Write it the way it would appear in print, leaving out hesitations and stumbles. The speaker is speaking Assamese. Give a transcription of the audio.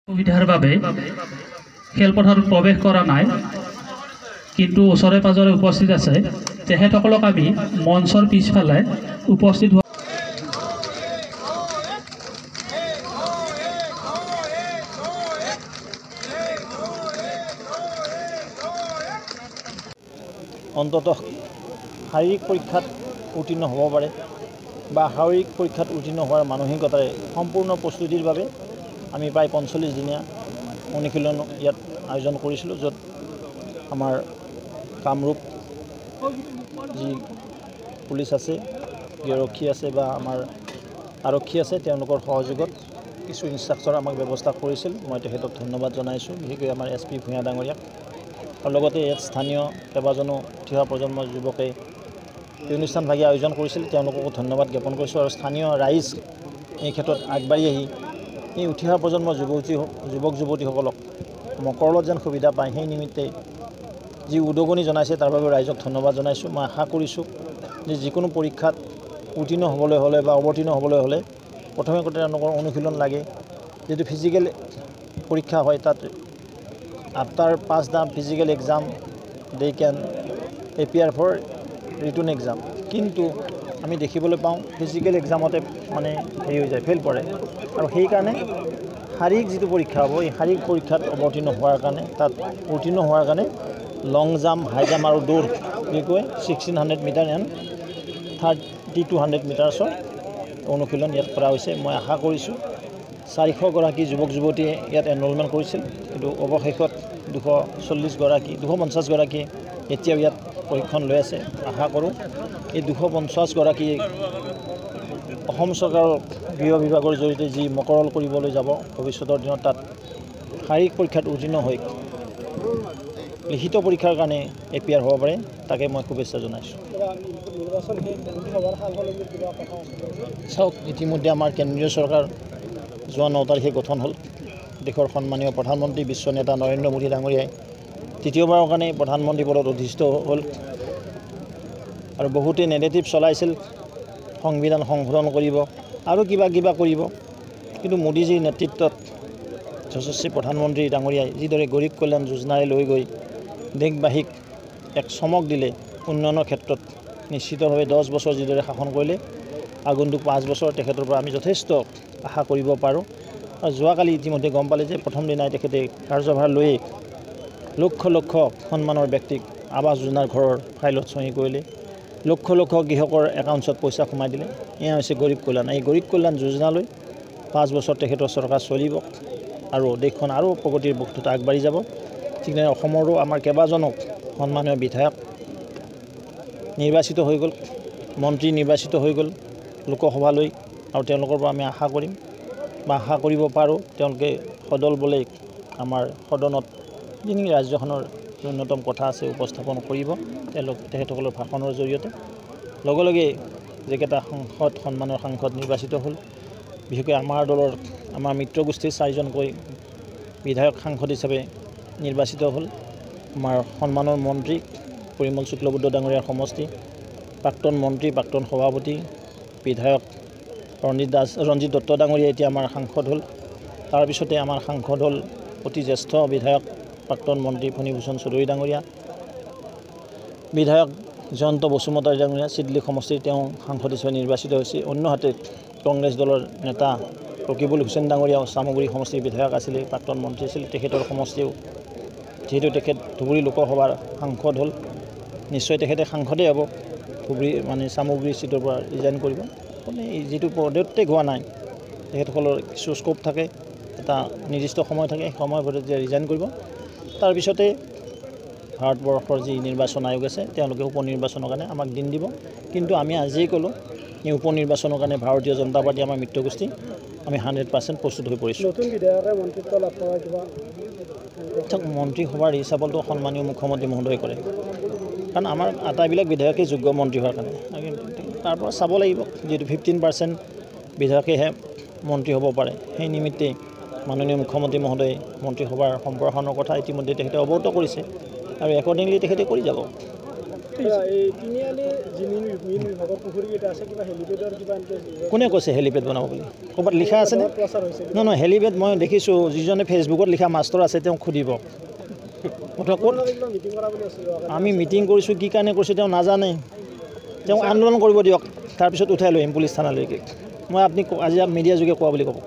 সুবিধাৰ বাবে খেলপথাৰত প্ৰৱেশ কৰা নাই, কিন্তু ওচৰে পাজৰে উপস্থিত আছে। তেখেতসকলক আমি মঞ্চৰ পিছফালে উপস্থিত হোৱা অন্ততঃ শাৰীৰিক পৰীক্ষাত উত্তীৰ্ণ হ'ব পাৰে বা শাৰীৰিক পৰীক্ষাত উত্তীৰ্ণ হোৱাৰ মানসিকতাৰে সম্পূৰ্ণ প্ৰস্তুতিৰ বাবে আমি প্ৰায় ৪৫ দিনীয়া অনুশীলন ইয়াত আয়োজন কৰিছিলোঁ, য'ত আমাৰ কামৰূপ যি পুলিচ আছে, আৰক্ষী আছে বা আমাৰ আৰক্ষী আছে, তেওঁলোকৰ সহযোগত কিছু ইনষ্ট্ৰাকচাৰ আমাক ব্যৱস্থা কৰিছিল। মই তেখেতক ধন্যবাদ জনাইছোঁ, বিশেষকৈ আমাৰ SP ভূঞা ডাঙৰীয়াক। আৰু লগতে ইয়াত স্থানীয় কেইবাজনো উঠি অহা প্ৰজন্মৰ যুৱকে এই অনুষ্ঠানভাগি আয়োজন কৰিছিল, তেওঁলোককো ধন্যবাদ জ্ঞাপন কৰিছোঁ। আৰু স্থানীয় ৰাইজ এই ক্ষেত্ৰত আগবাঢ়ি আহি এই উঠি অহা প্ৰজন্মৰ যুৱক যুৱতীসকলক মকৰলত যেন সুবিধা পায়, সেই নিমিত্তে যি উদগনি জনাইছে তাৰ বাবে ৰাইজক ধন্যবাদ জনাইছোঁ। মই আশা কৰিছোঁ যে যিকোনো পৰীক্ষাত উত্তীৰ্ণ হ'বলৈ হ'লে বা অৱতীৰ্ণ হ'বলৈ হ'লে প্ৰথমে তেওঁলোকৰ অনুশীলন লাগে। যিটো ফিজিকেল পৰীক্ষা হয়, তাত আফটাৰ পাছ the physical exam they can appear for written exam. কিন্তু আমি দেখিবলৈ পাওঁ ফিজিকেল এক্সামতে মানে হেৰি হৈ যায়, ফেইল কৰে। আৰু সেইকাৰণে শাৰীৰিক যিটো পৰীক্ষা হ'ব, এই শাৰীৰিক পৰীক্ষাত অৱতীৰ্ণ হোৱাৰ কাৰণে, তাত উত্তীৰ্ণ হোৱাৰ কাৰণে লং জাম্প, হাই জাম্প আৰু দৌৰ বুলি কয় 1600 মিটাৰ এণ্ড 3200 মিটাৰ্ছৰ অনুশীলন ইয়াত কৰা হৈছে। মই আশা কৰিছোঁ 400গৰাকী যুৱক যুৱতীয়ে ইয়াত এনৰলমেণ্ট কৰিছিল, কিন্তু অৱশেষত 250গৰাকীয়ে এতিয়াও ইয়াত প্ৰশিক্ষণ লৈ আছে। আশা কৰোঁ এই 250গৰাকী অসম চৰকাৰৰ গৃহ বিভাগৰ জৰিয়তে যি মকৰল কৰিবলৈ যাব ভৱিষ্যতৰ দিনত, তাত শাৰীৰিক পৰীক্ষাত উত্তীৰ্ণ হৈ লিখিত পৰীক্ষাৰ কাৰণে এপিয়াৰ হ'ব পাৰে, তাকে মই শুভেচ্ছা জনাইছোঁ। চাওক, ইতিমধ্যে আমাৰ কেন্দ্ৰীয় চৰকাৰ যোৱা 9 তাৰিখে গঠন হ'ল। দেশৰ সন্মানীয় প্ৰধানমন্ত্ৰী বিশ্ব নেতা নৰেন্দ্ৰ মোদী ডাঙৰীয়াই তৃতীয়বাৰৰ কাৰণে প্ৰধানমন্ত্ৰী পদত অধিষ্ঠিত হ'ল। আৰু বহুতে নেগেটিভ চলাইছিল, সংবিধান সংশোধন কৰিব আৰু কিবা কৰিব। কিন্তু মোদীজীৰ নেতৃত্বত যশস্বী প্ৰধানমন্ত্ৰী ডাঙৰীয়াই যিদৰে গৰীব কল্যাণ যোজনাৰে লৈ গৈ দেশবাসীক এক চমক দিলে উন্নয়নৰ ক্ষেত্ৰত, নিশ্চিতভাৱে 10 বছৰ যিদৰে শাসন কৰিলে, আগন্তুক 5 বছৰ তেখেতৰ পৰা আমি যথেষ্ট আশা কৰিব পাৰোঁ। আৰু যোৱাকালি ইতিমধ্যে গম পালে যে প্ৰথম দিনাই তেখেতে কাৰ্যভাৰ লৈয়ে লক্ষ লক্ষ সন্মানৰ ব্যক্তিক আৱাস যোজনাৰ ঘৰৰ ফাইলত চহী কৰিলে, লক্ষ লক্ষ কৃষকৰ একাউণ্টছত পইচা সোমাই দিলে। এয়া হৈছে গৰীব কল্যাণ। এই গৰীব কল্যাণ যোজনালৈ 5 বছৰ তেখেতৰ চৰকাৰ চলিব আৰু দেশখন আৰু প্ৰগতিৰ পথত আগবাঢ়ি যাব। ঠিক তেনেদৰে অসমৰো আমাৰ কেইবাজনক সন্মানীয় বিধায়ক নিৰ্বাচিত হৈ গ'ল, মন্ত্ৰী নিৰ্বাচিত হৈ গ'ল লোকসভালৈ, আৰু তেওঁলোকৰ পৰা আমি আশা কৰিম বা আশা কৰিব পাৰোঁ তেওঁলোকে সদল বলে আমাৰ সদনত যিখিনি ৰাজ্যখনৰ ন্যূনতম কথা আছে উপস্থাপন কৰিব তেখেতসকলৰ ভাষণৰ জৰিয়তে। লগে লগে যিকেইটা সন্মানৰ সাংসদ নিৰ্বাচিত হ'ল, বিশেষকৈ আমাৰ দলৰ আমাৰ মিত্ৰগোষ্ঠীৰ 4জনকৈ বিধায়ক সাংসদ হিচাপে নিৰ্বাচিত হ'ল। আমাৰ সন্মানৰ মন্ত্ৰী পৰিমল শুক্লবৈদ্য ডাঙৰীয়াৰ সমষ্টি, প্ৰাক্তন মন্ত্ৰী, প্ৰাক্তন সভাপতি বিধায়ক ৰঞ্জিত দত্ত ডাঙৰীয়া এতিয়া আমাৰ সাংসদ হ'ল। তাৰপিছতে আমাৰ সাংসদ হ'ল অতি জ্যেষ্ঠ বিধায়ক প্ৰাক্তন মন্ত্ৰী ফণীভূষণ চৌধুৰী ডাঙৰীয়া, বিধায়ক জয়ন্ত বসুমতাৰী ডাঙৰীয়া চিডলি সমষ্টিৰ তেওঁ সাংসদ হিচাপে নিৰ্বাচিত হৈছে। অন্যহাতে কংগ্ৰেছ দলৰ নেতা ৰকিবুল হুছেইন ডাঙৰীয়াও চামগুৰি সমষ্টিৰ বিধায়ক আছিলে, প্ৰাক্তন মন্ত্ৰী আছিলে। তেখেতৰ সমষ্টিও যিহেতু তেখেত ধুবুৰী লোকসভাৰ সাংসদ হ'ল, নিশ্চয় তেখেতে সাংসদেই হ'ব। ধুবুৰী মানে চামগুৰি চিটৰ পৰা ৰিজাইন কৰিব। যিটো পদত্যাগ হোৱা নাই, তেখেতসকলৰ কিছু স্কোপ থাকে, এটা নিৰ্দিষ্ট সময় থাকে, সেই সময়ৰ ভিতৰত যেতিয়া ৰিজাইন কৰিব, তাৰপিছতে ভাৰতবৰ্ষৰ যি নিৰ্বাচন আয়োগ আছে তেওঁলোকে উপ নিৰ্বাচনৰ কাৰণে আমাক দিন দিব। কিন্তু আমি আজিয়েই ক'লোঁ, এই উপ নিৰ্বাচনৰ কাৰণে ভাৰতীয় জনতা পাৰ্টি আমাৰ মিত্ৰগোষ্ঠী আমি 100% প্ৰস্তুত হৈ পৰিছোঁ। মন্ত্ৰীসভাৰ হিচাপতো সন্মানীয় মুখ্যমন্ত্ৰী মহোদয় কৰে, কাৰণ আমাৰ আটাইবিলাক বিধায়কেই যোগ্য মন্ত্ৰী হোৱাৰ কাৰণে। তাৰ পৰা চাব লাগিব, যিহেতু 15% বিধায়কেহে মন্ত্ৰী হ'ব পাৰে। সেই নিমিত্তে মাননীয় মুখ্যমন্ত্ৰী মহোদয়ে মন্ত্ৰীসভাৰ সম্প্ৰসাৰণৰ কথা ইতিমধ্যে তেখেতে অৱগত কৰিছে, আৰু একৰ্ডিংলি তেখেতে কৰি যাব। কোনে কৈছে হেলিপেড বনাব বুলি ক'ৰবাত লিখা আছেনে নহয় হেলিপেড মই দেখিছোঁ যিজনে ফেচবুকত লিখা মাষ্টৰ আছে তেওঁক সুধিব আমি মিটিং কৰিছোঁ কি কাৰণে কৰিছোঁ তেওঁ নাজানে তেওঁ আন্দোলন কৰিব দিয়ক তাৰপিছত উঠাই লৈ আহিম পুলিচ থানালৈকে মই আপুনি আজি মিডিয়া যোগে কোৱা বুলি ক'ব